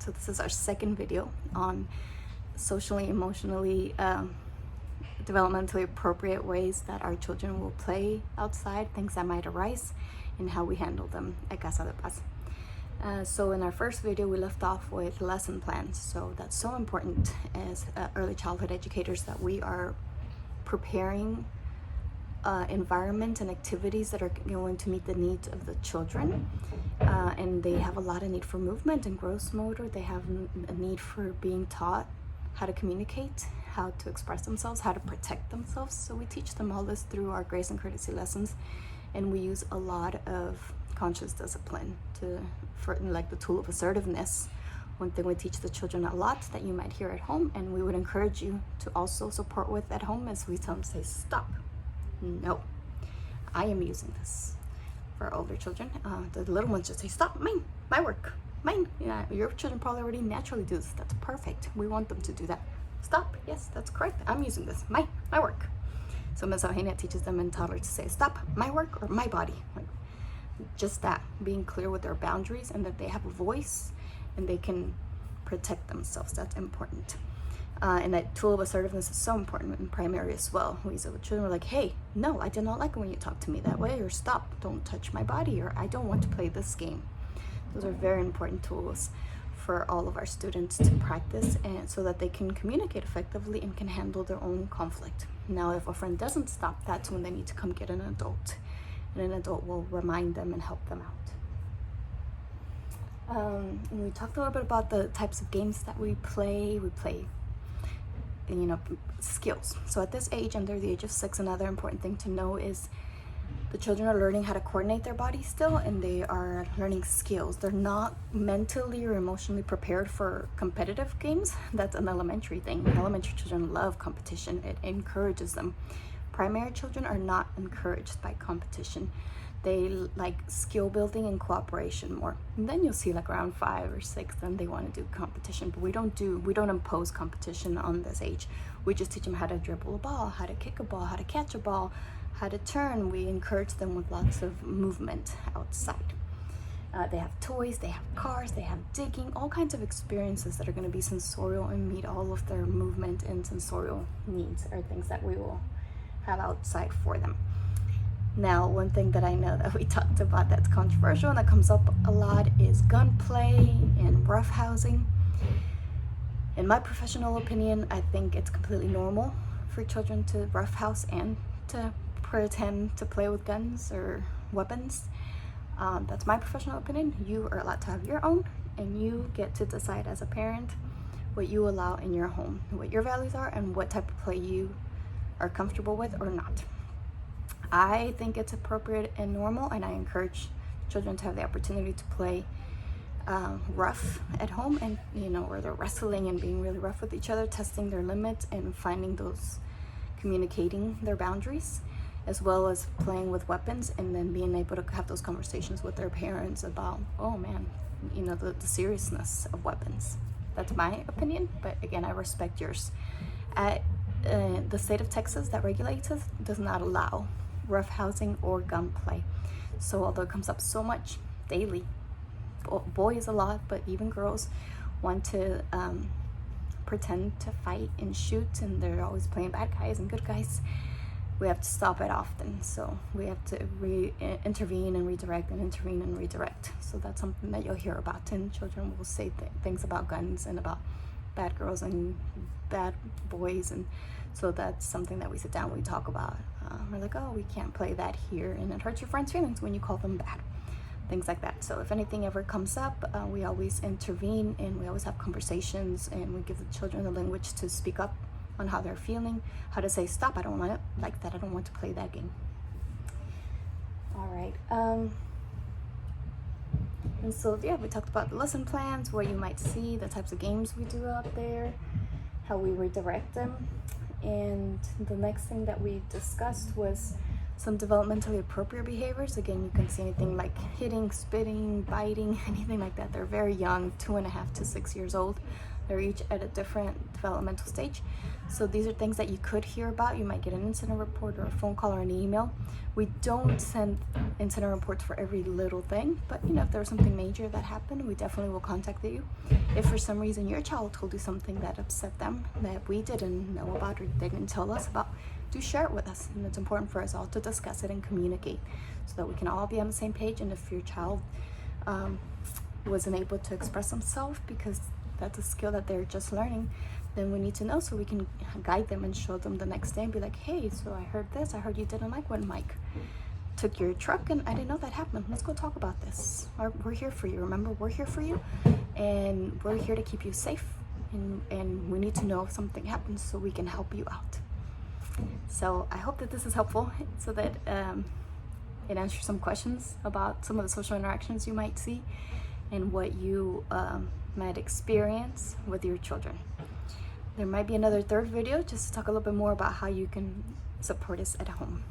So this is our second video on socially, emotionally, developmentally appropriate ways that our children will play outside, things that might arise, and how we handle them at Casa de Paz. So in our first video, we left off with lesson plans. So that's so important as early childhood educators, that we are preparing environment and activities that are going to meet the needs of the children. And they have a lot of need for movement and gross motor. They have a need for being taught how to communicate, how to express themselves, how to protect themselves. So we teach them all this through our grace and courtesy lessons, and we use a lot of conscious discipline for like the tool of assertiveness. One thing we teach the children a lot that you might hear at home, and we would encourage you to also support with at home, is we tell them to say stop. No, I am using this. For our older children, the little ones just say stop, mine, my work, mine. Yeah, your children probably already naturally do this. That's perfect. We want them to do that. Stop. Yes, that's correct. I'm using this. My work. So Ms. Eugenia teaches them in toddlers to say stop, my work or my body. Like, just that, being clear with their boundaries and that they have a voice and they can protect themselves. That's important. And that tool of assertiveness is so important in primary as well. We say with children, we're like, hey, no, I did not like it when you talk to me that way, or stop, don't touch my body, or I don't want to play this game. Those are very important tools for all of our students to practice, and so that they can communicate effectively and can handle their own conflict. Now, if a friend doesn't stop, that's when they need to come get an adult, and an adult will remind them and help them out. And we talked a little bit about the types of games that we play. We play skills. So at this age, under the age of 6, another important thing to know is the children are learning how to coordinate their bodies still, and they are learning skills. They're not mentally or emotionally prepared for competitive games. That's an elementary thing. Elementary children love competition. It encourages them. Primary children are not encouraged by competition. They like skill building and cooperation more. And then you'll see like around 5 or 6, then they want to do competition. But we don't impose competition on this age. We just teach them how to dribble a ball, how to kick a ball, how to catch a ball, how to turn. We encourage them with lots of movement outside. They have toys, they have cars, they have digging, all kinds of experiences that are going to be sensorial and meet all of their movement and sensorial needs, are things that we will have outside for them. Now, one thing that I know that we talked about that's controversial and that comes up a lot is gunplay and roughhousing. In my professional opinion, I think it's completely normal for children to roughhouse and to pretend to play with guns or weapons. That's my professional opinion. You are allowed to have your own, and you get to decide as a parent what you allow in your home, what your values are, and what type of play you are comfortable with or not. I think it's appropriate and normal, and I encourage children to have the opportunity to play rough at home, and where they're wrestling and being really rough with each other, testing their limits and finding those, communicating their boundaries, as well as playing with weapons, and then being able to have those conversations with their parents about, oh man, the seriousness of weapons. That's my opinion, but again, I respect yours. The state of Texas that regulates us does not allow roughhousing or gunplay. So although it comes up so much daily, boys a lot, but even girls want to pretend to fight and shoot, and they're always playing bad guys and good guys. We have to stop it often. So we have to intervene and redirect and intervene and redirect. So that's something that you'll hear about, and children will say things about guns and about bad girls and bad boys, and so that's something that we sit down, we talk about. We're like, oh, we can't play that here, and it hurts your friends' feelings when you call them bad, things like that. So if anything ever comes up, we always intervene, and we always have conversations, and we give the children the language to speak up on how they're feeling, how to say stop, I don't want it like that, I don't want to play that game. All right. And so yeah, we talked about the lesson plans, what you might see, the types of games we do out there, how we redirect them. And the next thing that we discussed was some developmentally appropriate behaviors. Again, you can see anything like hitting, spitting, biting, anything like that. They're very young, 2.5 to 6 years old. They're each at a different developmental stage. So these are things that you could hear about. You might get an incident report or a phone call or an email. We don't send incident reports for every little thing, but if there's something major that happened, we definitely will contact you. If for some reason your child told you something that upset them that we didn't know about or they didn't tell us about, do share it with us. And it's important for us all to discuss it and communicate so that we can all be on the same page. And if your child wasn't able to express themselves because that's a skill that they're just learning, then we need to know so we can guide them and show them the next day and be like, hey, so I heard this. I heard you didn't like when Mike took your truck and I didn't know that happened. Let's go talk about this. We're here for you. Remember, we're here for you, and we're here to keep you safe, and we need to know if something happens so we can help you out. So I hope that this is helpful so that it answers some questions about some of the social interactions you might see and what you might experience with your children. There might be another third video just to talk a little bit more about how you can support us at home.